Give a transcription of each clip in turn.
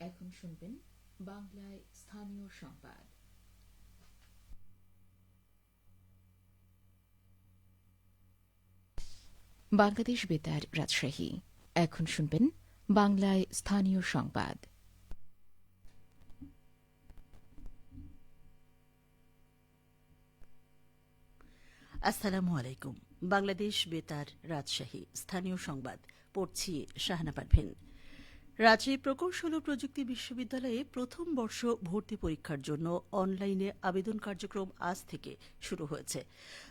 এখন শুনবেন বাংলায় স্থানীয় সংবাদ। বাংলাদেশ বেতার রাজশাহী। এখন শুনবেন বাংলায় স্থানীয় সংবাদ। আসসালামু আলাইকুম। বাংলাদেশ বেতার রাজশাহী স্থানীয় সংবাদ পড়ছি শাহানা পারভীন। রাজশাহী প্রকৌশল ও প্রযুক্তি বিশ্ববিদ্যালয়ে প্রথম বর্ষ ভর্তি পরীক্ষার জন্য অনলাইনে আবেদন কার্যক্রম আজ থেকে শুরু হয়েছে।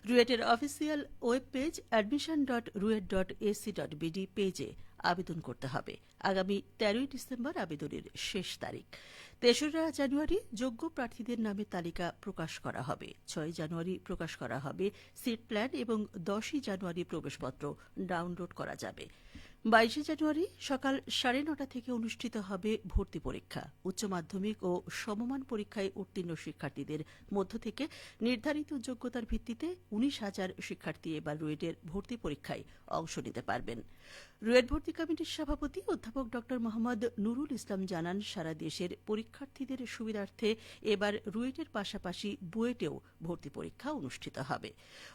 রুয়েটের অফিসিয়াল ওয়েব পেজ admission.ruet.ac.bd পেজে আবেদন করতে হবে। আগামী 13 ডিসেম্বর আবেদনের শেষ তারিখ। 3রা জানুয়ারি যোগ্য প্রার্থীদের নামে তালিকা প্রকাশ করা হবে। 6 জানুয়ারি প্রকাশ করা হবে সিট প্ল্যান এবং 10 জানুয়ারি প্রবেশপত্র ডাউনলোড করা যাবে। 22 জানুয়ারি সকাল 9:30 থেকে অনুষ্ঠিত হবে ভর্তি পরীক্ষা। উচ্চ মাধ্যমিক ও সমমান পরীক্ষায় উত্তীর্ণ শিক্ষার্থীদের মধ্য থেকে নির্ধারিত যোগ্যতার ভিত্তিতে 19,000 শিক্ষার্থী এবার রুয়েটের ভর্তি পরীক্ষায় অংশ নিতে পারবেন। রুয়েট ভর্তি কমিটির সভাপতি অধ্যাপক ড মোহাম্মদ নুরুল ইসলাম জানান, সারা দেশের পরীক্ষার্থীদের সুবিধার্থে এবার রুয়েটের পাশাপাশি বুয়েটেও ভর্তি পরীক্ষা অনুষ্ঠিত হবে।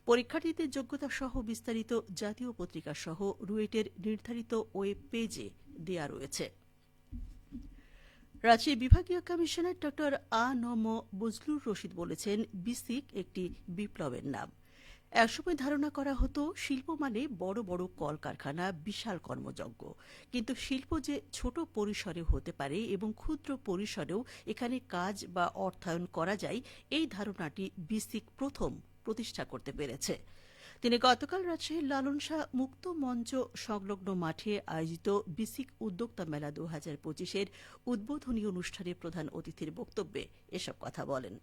পরীক্ষার্থীদের যোগ্যতা সহ বিস্তারিত জাতীয় পত্রিকা সহ রুয়েটের নির্ধারিত ওয়েব পেজে দেয়া রয়েছে। রাজশাহী বিভাগীয় কমিশনার ড আ.ন.ম বজলুর রশিদ বলেছেন, বিসিক একটি বিপ্লবের নাম। একসময় ধারণা করা হতো শিল্প মানে বড় বড় কলকারখানা, বিশাল কর্মযজ্ঞ। কিন্তু শিল্প যে ছোট পরিসরে হতে পারে এবং ক্ষুদ্র পরিসরেও এখানে কাজ বা অর্থায়ন করা যায়, এই ধারণাটি বিসিক প্রথম প্রতিষ্ঠা করতে পেরেছে। তিনি গতকাল রাজশাহীর লালন শাহ মুক্ত মঞ্চ সংলগ্ন মাঠে আয়োজিত বিসিক উদ্যোক্তা মেলা 2025-এর উদ্বোধনী অনুষ্ঠানে প্রধান অতিথির বক্তব্যে এসব কথা বলেন।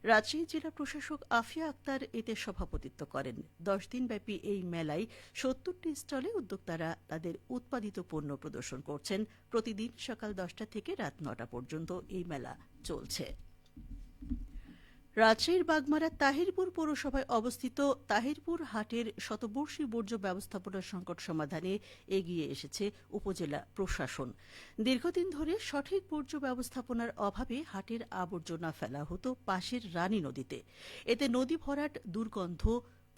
রাজশাহী জেলা প্রশাসক আফিয়া আক্তার এতে সভাপতিত্ব করেন। 10 দিনব্যাপী এই মেলায় 70টি স্টলে উদ্যোক্তারা তাদের উৎপাদিত পণ্য প্রদর্শন করছেন। প্রতিদিন সকাল 10টা থেকে রাত 9টা পর্যন্ত এই মেলা চলছে। রাজশাহীর বাগমারা তাহিরপুর পৌরসভায় অবস্থিত তাহিরপুর হাটের শতবর্ষী বর্জ্য ব্যবস্থাপনা সংকট সমাধানে এগিয়ে এসেছে উপজেলা প্রশাসন। দীর্ঘদিন ধরে সঠিক বর্জ্য ব্যবস্থাপনার অভাবে হাটের আবর্জনা ফেলা হতো পাশের রানী নদীতে। এতে নদী ভরাট, দুর্গন্ধ,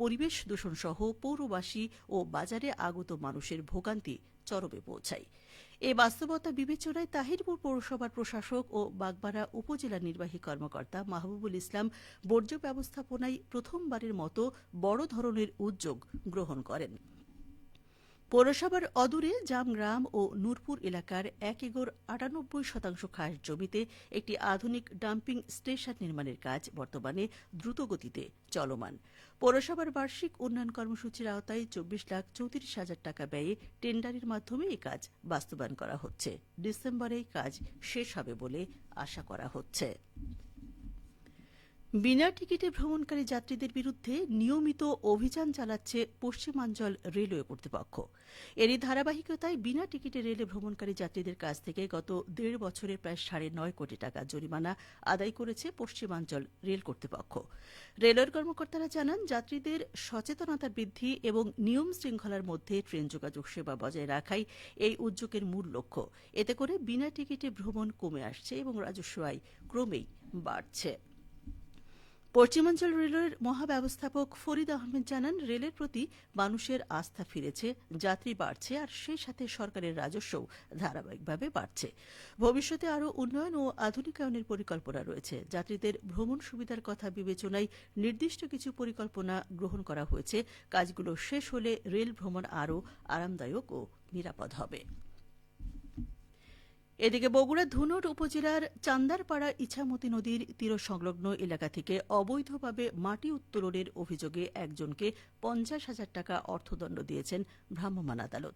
পরিবেশ দূষণ সহ পৌরবাসী ও বাজারে আগত মানুষের ভোগান্তি চরমে পৌঁছায়। এই বাস্তবতা বিবেচনায় তাহিরপুর পৌরসভার প্রশাসক ও বাগমারা উপজেলা নির্বাহী কর্মকর্তা মাহবুবুল ইসলাম বর্জ্য ব্যবস্থাপনায় প্রথমবারের মতো বড় ধরনের উদ্যোগ গ্রহণ করেন। পৌরসভার অদূরে জামগ্রাম ও নূরপুর এলাকার 1 একর 98% খাস জমিতে একটি আধুনিক ডাম্পিং স্টেশন নির্মাণের কাজ বর্তমানে দ্রুতগতিতে চলমান। পৌরসভার বার্ষিক উন্নয়ন কর্মসূচির আওতায় 24,34,000 টাকা ব্যয়ে টেন্ডারের মাধ্যমে এই কাজ বাস্তবায়ন করা হচ্ছে। ডিসেম্বরে কাজ শেষ হবে বলে আশা করা হচ্ছে। বিনা টিকিটে ভ্রমণকারী যাত্রীদের বিরুদ্ধে নিয়মিত অভিযান চালাচ্ছে পশ্চিমাঞ্চল রেলওয়ে কর্তৃপক্ষ। এরই ধারাবাহিকতায় বিনা টিকিটে রেলে ভ্রমণকারী যাত্রীদের কাছ থেকে গত 1.5 বছরে প্রায় 9.5 কোটি টাকা জরিমানা আদায় করেছে পশ্চিমাঞ্চল রেল কর্তৃপক্ষ। রেলওয়ের কর্মকর্তারা জানান, যাত্রীদের সচেতনতা বৃদ্ধি এবং নিয়ম শৃঙ্খলার মধ্যে ট্রেন যোগাযোগ সেবা বজায় রাখাই এই উদ্যোগের মূল লক্ষ্য। এতে করে বিনা টিকিটে ভ্রমণ কমে আসছে এবং রাজস্ব আয় ক্রমেই বাড়ছে। পশ্চিমাঞ্চল রেলওয়ের মহাব্যবস্থাপক ফরিদ আহমেদ জানান, রেলের প্রতি মানুষের আস্থা ফিরেছে, যাত্রী বাড়ছে আর সেই সাথে সরকারের রাজস্বও ধারাবাহিকভাবে বাড়ছে। ভবিষ্যতে আরও উন্নয়ন ও আধুনিকায়নের পরিকল্পনা রয়েছে। যাত্রীদের ভ্রমণ সুবিধার কথা বিবেচনায় নির্দিষ্ট কিছু পরিকল্পনা গ্রহণ করা হয়েছে। কাজগুলো শেষ হলে রেল ভ্রমণ আরও আরামদায়ক ও নিরাপদ হবে। এদিকে বগুড়া ধুনট উপজেলার চান্দারপাড়া ইছামতি নদীর তীর সংলগ্ন এলাকা থেকে অবৈধভাবে মাটি উত্তোলনের অভিযোগে একজনকে 50,000 টাকা অর্থদণ্ড দিয়েছেন ভ্রাম্যমাণ আদালত।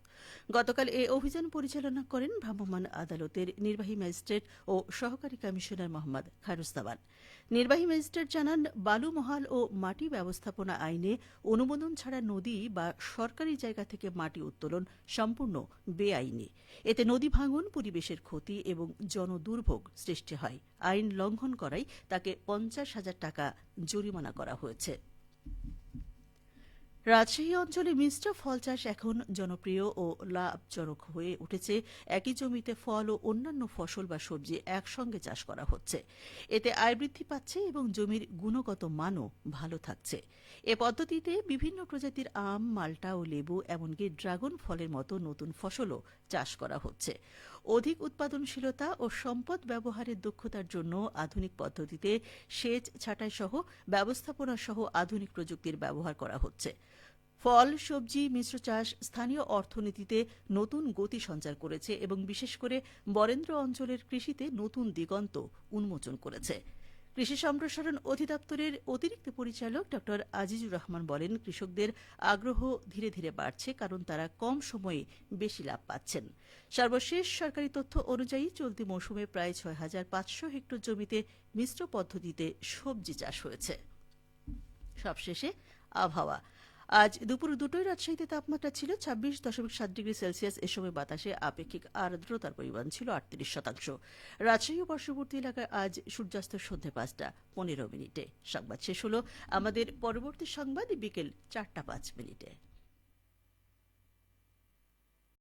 গতকাল এ অভিযান পরিচালনা করেন ভ্রাম্যমাণ আদালতের নির্বাহী ম্যাজিস্ট্রেট ও সহকারী কমিশনার মোহাম্মদ খায়রুজ্জামান। নির্বাহী ম্যাজিস্ট্রেট জানান, বালু মহাল ও মাটি ব্যবস্থাপনা আইনে অনুমোদন ছাড়া নদী বা সরকারি জায়গা থেকে মাটি উত্তোলন সম্পূর্ণ বেআইনি। এতে নদী ভাঙন, পরিবেশের ক্ষতি এবং জনদুর্ভোগ সৃষ্টি হয়। আইন লঙ্ঘন করায় তাকে 50,000 টাকা জরিমানা করা হয়েছে। রাজশাহী অঞ্চলে মিশ্র ফল চাষ এখন জনপ্রিয় ও লাভজনক হয়ে উঠেছে। একই জমিতে ফল ও অন্যান্য ফসল বা সবজি একসঙ্গে চাষ করা হচ্ছে। এতে আয় বৃদ্ধি পাচ্ছে এবং জমির গুণগত মানও ভালো থাকছে। এ পদ্ধতিতে বিভিন্ন প্রজাতির আম, মাল্টা ও লেবু এমনকি ড্রাগন ফলের মতো নতুন ফসলও চাষ করা হচ্ছে। অধিক উৎপাদনশীলতা ও সম্পদ ব্যবহারের দক্ষতার জন্য আধুনিক পদ্ধতিতে সেচ, ছাঁটাই সহ ব্যবস্থাপনা সহ আধুনিক প্রযুক্তির ব্যবহার করা হচ্ছে। ফল, সবজি, মিশ্র চাষ স্থানীয় অর্থনীতিতে নতুন গতি সঞ্চার করেছে এবং বিশেষ করে বরেন্দ্র অঞ্চলের কৃষিতে নতুন দিগন্ত উন্মোচন করেছে। কৃষি সম্প্রসারণ অধিদপ্তরের অতিরিক্ত পরিচালক ড আজিজুর রহমান বলেন, কৃষকদের আগ্রহ ধীরে ধীরে বাড়ছে কারণ তারা কম সময়ে বেশি লাভ পাচ্ছেন। সর্বশেষ সরকারি তথ্য অনুযায়ী চলতি মৌসুমে প্রায় ৬,৫০০ হেক্টর জমিতে মিশ্র পদ্ধতিতে সবজি চাষ হয়েছে। সবশেষে আবহাওয়া। আজ দুপুর ২টোয় রাজশাহীতে তাপমাত্রা ছিল ২৬.৭ ডিগ্রি সেলসিয়াস। এ সময় বাতাসে আপেক্ষিক আর্দ্রতার পরিমাণ ছিল ৩৮%। রাজশাহী ও পার্শ্ববর্তী এলাকায় আজ সূর্যাস্ত সন্ধ্যে ৫টা ১৫ মিনিটে। সংবাদ শেষ হল। আমাদের পরবর্তী সংবাদ বিকেল ৪টা ৫ মিনিটে।